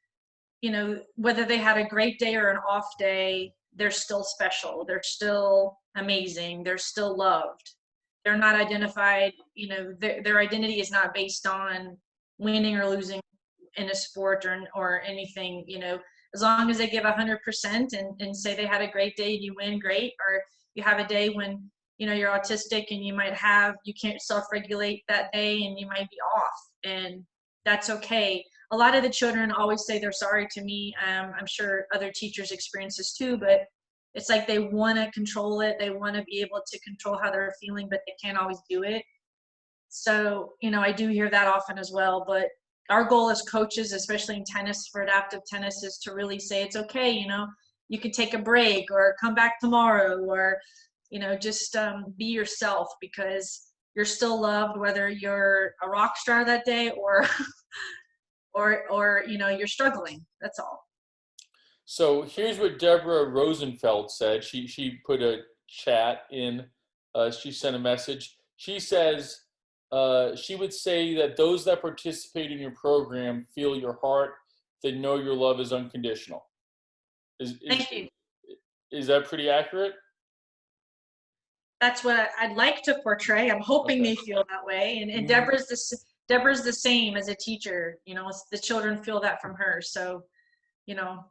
whether they had a great day or an off day, they're still special. They're still amazing. They're still loved. They're not identified. Their identity is not based on winning or losing in a sport or anything. As long as they give 100% and say they had a great day and you win, great. Or you have a day when you're autistic and you can't self-regulate that day and you might be off, and that's okay. A lot of the children always say they're sorry to me. I'm sure other teachers experience this too, but it's like they want to control it. They want to be able to control how they're feeling, but they can't always do it. So, I do hear that often as well. But our goal as coaches, especially in tennis, for adaptive tennis, is to really say it's okay. You could take a break or come back tomorrow, or, just be yourself, because you're still loved whether you're a rock star that day or or you're struggling. That's all. So here's what Deborah Rosenfeld said. She put a chat in. She sent a message. She says she would say that those that participate in your program feel your heart. They know your love is unconditional. Thank you. Is that pretty accurate? That's what I'd like to portray. I'm hoping Okay. they feel that way. And Mhm. Deborah's the same as a teacher. The children feel that from her. So, you know,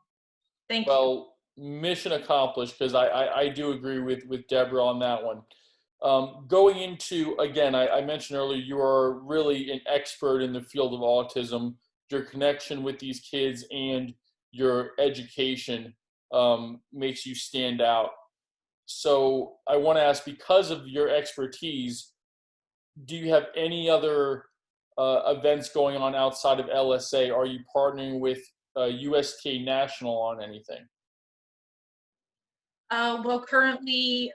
thank you. Well, mission accomplished, because I do agree with Deborah on that one. Going into, again, I mentioned earlier, you are really an expert in the field of autism. Your connection with these kids and your education makes you stand out. So I want to ask, because of your expertise, do you have any other events going on outside of LSA? Are you partnering with USTA National on anything? Well, currently,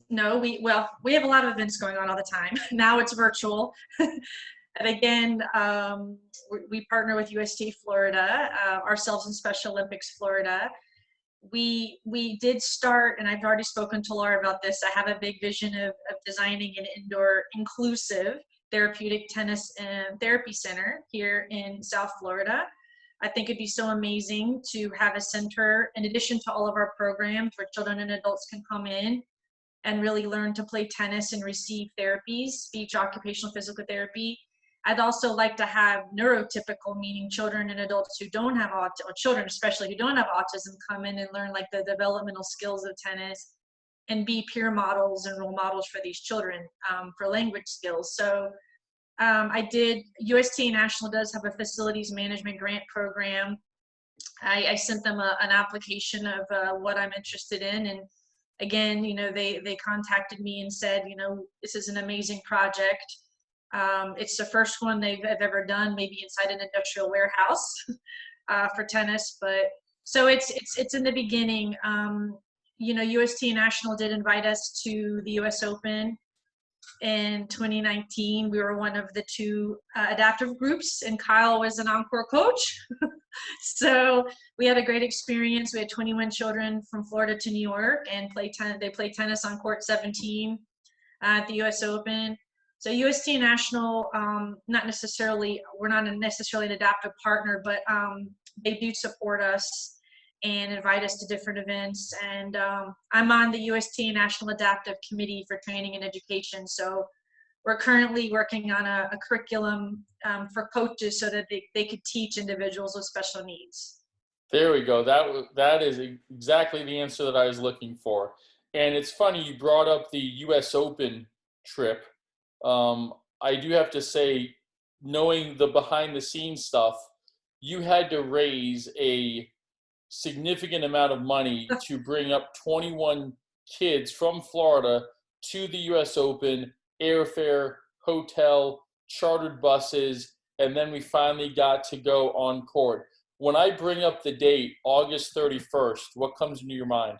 no, we have a lot of events going on all the time. Now it's virtual. And again, we partner with UST Florida, ourselves in Special Olympics Florida. We did start, and I've already spoken to Laura about this. I have a big vision of designing an indoor inclusive therapeutic tennis and therapy center here in South Florida. I think it'd be so amazing to have a center, in addition to all of our programs, where children and adults can come in and really learn to play tennis and receive therapies, speech, occupational, physical therapy. I'd also like to have neurotypical, meaning children and adults who don't have autism, or children especially who don't have autism, come in and learn like the developmental skills of tennis and be peer models and role models for these children for language skills. So USTA National does have a facilities management grant program. I sent them an application of what I'm interested in, and again, they contacted me and said, this is an amazing project. It's the first one they've ever done, maybe inside an industrial warehouse for tennis. But so it's in the beginning. UST National did invite us to the U.S. Open in 2019. We were one of the two adaptive groups, and Kyle was an encore coach. So we had a great experience. We had 21 children from Florida to New York, and they played tennis on court 17 at the U.S. Open. So UST National, we're not necessarily an adaptive partner, but they do support us and invite us to different events. And I'm on the UST National Adaptive Committee for Training and Education. So we're currently working on a curriculum for coaches so that they could teach individuals with special needs. There we go. That is exactly the answer that I was looking for. And it's funny you brought up the U.S. Open trip. I do have to say, knowing the behind the scenes stuff, you had to raise a significant amount of money to bring up 21 kids from Florida to the U.S. Open, airfare, hotel, chartered buses, and then we finally got to go on court. When I bring up the date, August 31st, what comes into your mind?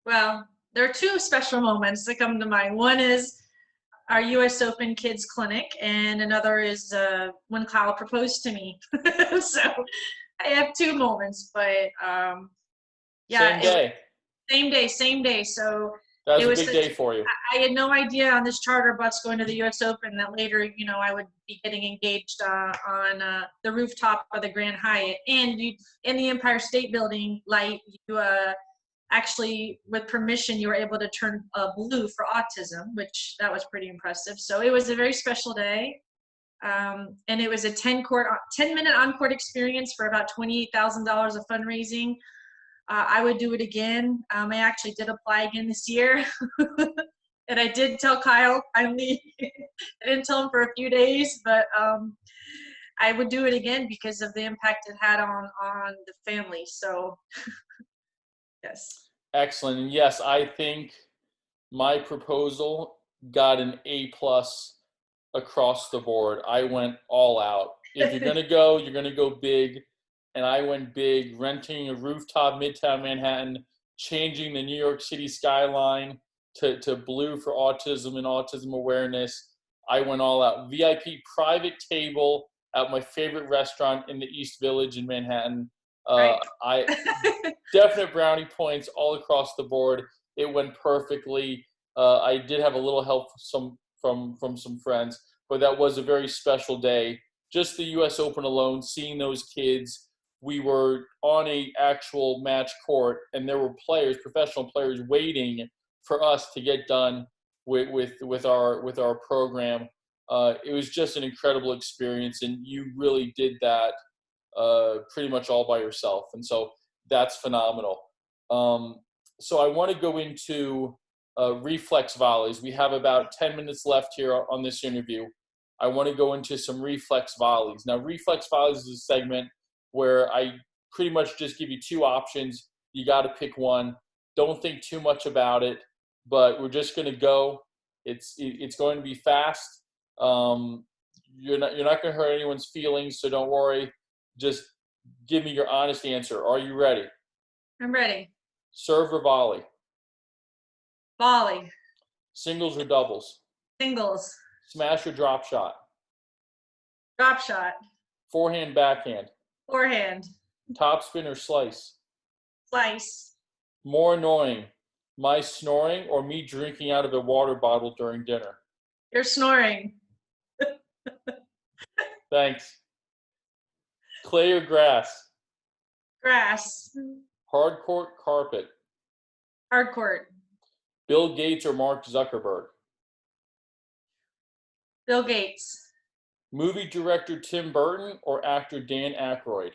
Well, there are two special moments that come to mind. One is our U.S. Open Kids Clinic, and another is when Kyle proposed to me. So I have two moments, but yeah, same day. So that it was a was big day for you. I had no idea on this charter bus going to the U.S. Open that later, I would be getting engaged on the rooftop of the Grand Hyatt, and in the Empire State Building light, you actually, with permission, you were able to turn blue for autism, which that was pretty impressive. So it was a very special day. And it was a 10-minute on-court experience for about $28,000 of fundraising. I would do it again. I actually did apply again this year. And I did tell Kyle, I didn't tell him for a few days, but I would do it again because of the impact it had on the family. So yes. Excellent. And yes, I think my proposal got an A+ across the board. I went all out. If you're going to go big. And I went big, renting a rooftop Midtown Manhattan, changing the New York City skyline to blue for autism and autism awareness. I went all out. VIP private table at my favorite restaurant in the East Village in Manhattan. Right. I definite brownie points all across the board. It went perfectly. I did have a little help from some friends, but that was a very special day. Just the U.S. Open alone, seeing those kids. We were on a actual match court, and there were players, professional players, waiting for us to get done with our program. It was just an incredible experience, and you really did that pretty much all by yourself, and so that's phenomenal. So I want to go into reflex volleys. We have about 10 minutes left here on this interview. I want to go into some reflex volleys. Now, reflex volleys is a segment where I pretty much just give you two options. You got to pick one. Don't think too much about it, but we're just going to go. It's going to be fast. You're not going to hurt anyone's feelings, so don't worry. Just give me your honest answer. Are you ready? I'm ready. Serve or volley? Volley. Singles or doubles? Singles. Smash or drop shot? Drop shot. Forehand, backhand? Forehand. Topspin or slice? Slice. More annoying, my snoring or me drinking out of a water bottle during dinner? You're snoring. Thanks. Clay or grass? Grass. Hard court, carpet? Hard court. Bill Gates or Mark Zuckerberg? Bill Gates. Movie director Tim Burton or actor Dan Aykroyd?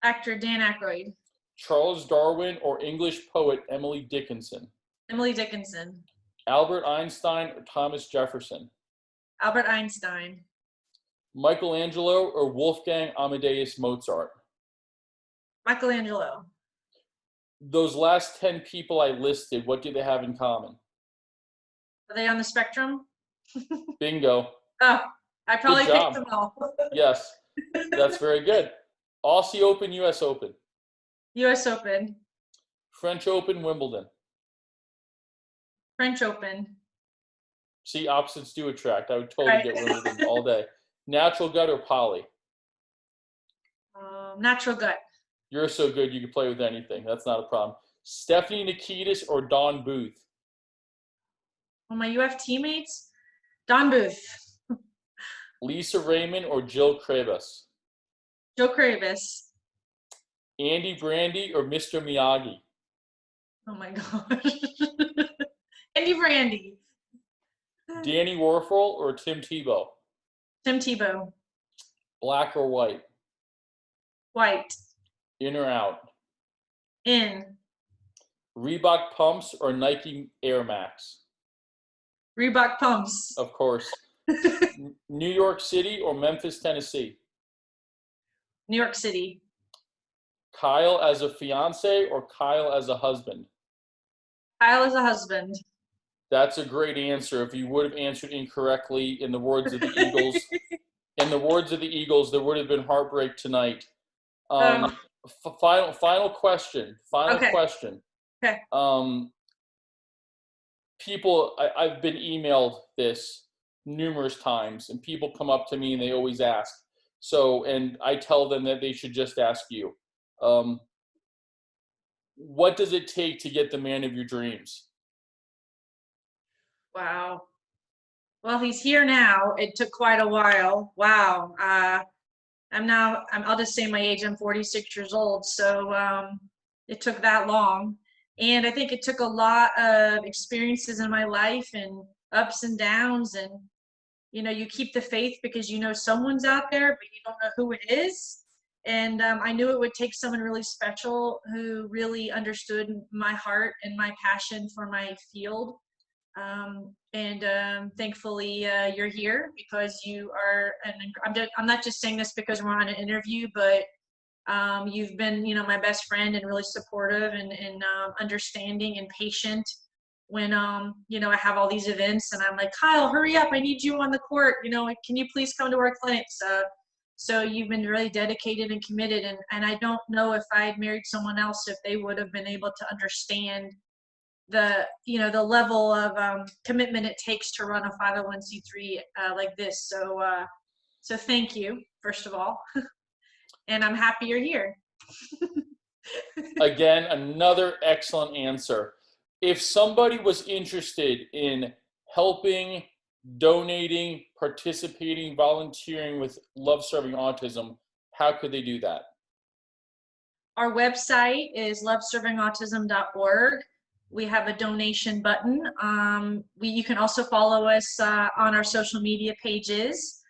Actor Dan Aykroyd. Charles Darwin or English poet Emily Dickinson? Emily Dickinson. Albert Einstein or Thomas Jefferson? Albert Einstein. Michelangelo or Wolfgang Amadeus Mozart? Michelangelo. Those last 10 people I listed, what do they have in common? Are they on the spectrum? Bingo. Oh, I probably picked them all. Yes, that's very good. Aussie Open, U.S. Open? U.S. Open. French Open, Wimbledon? French Open. See, opposites do attract. I would totally get Wimbledon all day. Natural gut or poly? Natural gut. You're so good you can play with anything. That's not a problem. Stephanie Nikitas or Dawn Booth? Well, my UF teammates? Dawn Booth. Lisa Raymond or Jill Krabus? Jill Krabus. Andy Brandy or Mr. Miyagi? Oh my gosh. Andy Brandy. Danny Werfel or Tim Tebow? Tim Tebow. Black or white? White. In or out? In. Reebok pumps or Nike Air Max? Reebok pumps. Of course. New York City or Memphis, Tennessee? New York City. Kyle as a fiance or Kyle as a husband? Kyle is a husband. That's a great answer. If you would have answered incorrectly, in the words of the Eagles, there would have been heartbreak tonight. Oh, Final question. okay. Okay. I've been emailed this numerous times, and people come up to me and they always ask. So, and I tell them that they should just ask you. What does it take to get the man of your dreams? Wow. Well, he's here now. It took quite a while. Wow. I'll just say my age. I'm 46 years old. So it took that long. And I think it took a lot of experiences in my life and ups and downs. And, you keep the faith because you know someone's out there, but you don't know who it is. And I knew it would take someone really special who really understood my heart and my passion for my field. Thankfully, you're here because you are, and I'm not just saying this because we're on an interview, but you've been, my best friend and really supportive and understanding and patient when, I have all these events and I'm like, Kyle, hurry up. I need you on the court. Can you please come to our clinics? So you've been really dedicated and committed. And I don't know if I had married someone else, if they would have been able to understand the level of commitment it takes to run a 501c3 like this. So thank you, first of all. And I'm happy you're here. Again, another excellent answer. If somebody was interested in helping, donating, participating, volunteering with Love Serving Autism, how could they do that? Our website is loveservingautism.org. We have a donation button. You can also follow us on our social media pages,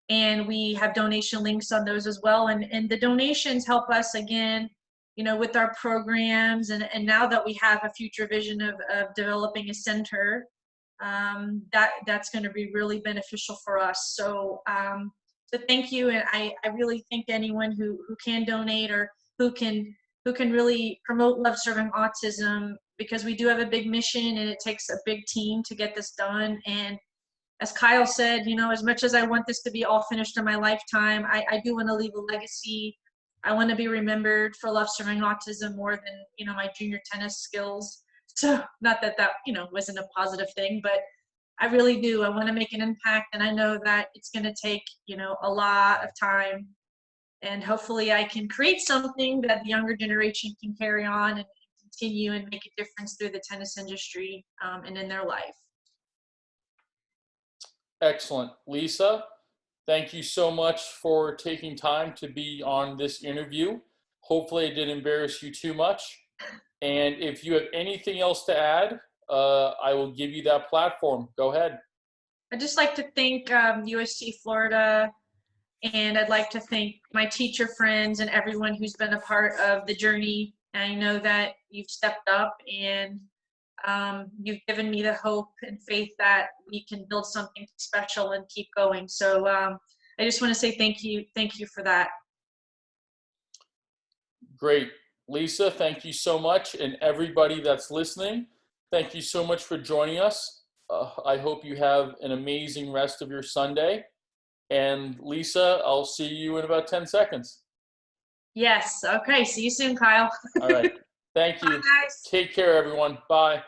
and we have donation links on those as well. And the donations help us, again, with our programs. And now that we have a future vision of developing a center, that's going to be really beneficial for us. So thank you. And I really thank anyone who can donate or who can really promote Love Serving Autism, because we do have a big mission and it takes a big team to get this done. And as Kyle said, as much as I want this to be all finished in my lifetime, I do want to leave a legacy. I want to be remembered for Love Serving Autism more than, my junior tennis skills. So not that wasn't a positive thing, but I really do. I want to make an impact, and I know that it's going to take, a lot of time. And hopefully I can create something that the younger generation can carry on and continue and make a difference through the tennis industry and in their life. Excellent. Lisa, thank you so much for taking time to be on this interview. Hopefully it didn't embarrass you too much. And if you have anything else to add, I will give you that platform. Go ahead. I'd just like to thank USC Florida, and I'd like to thank my teacher friends and everyone who's been a part of the journey. And I know that you've stepped up and you've given me the hope and faith that we can build something special and keep going. So I just want to say thank you. Thank you for that. Great. Lisa, thank you so much. And everybody that's listening, thank you so much for joining us. I hope you have an amazing rest of your Sunday. And Lisa, I'll see you in about 10 seconds. Yes. Okay. See you soon, Kyle. All right. Thank you. Bye, guys. Take care, everyone. Bye.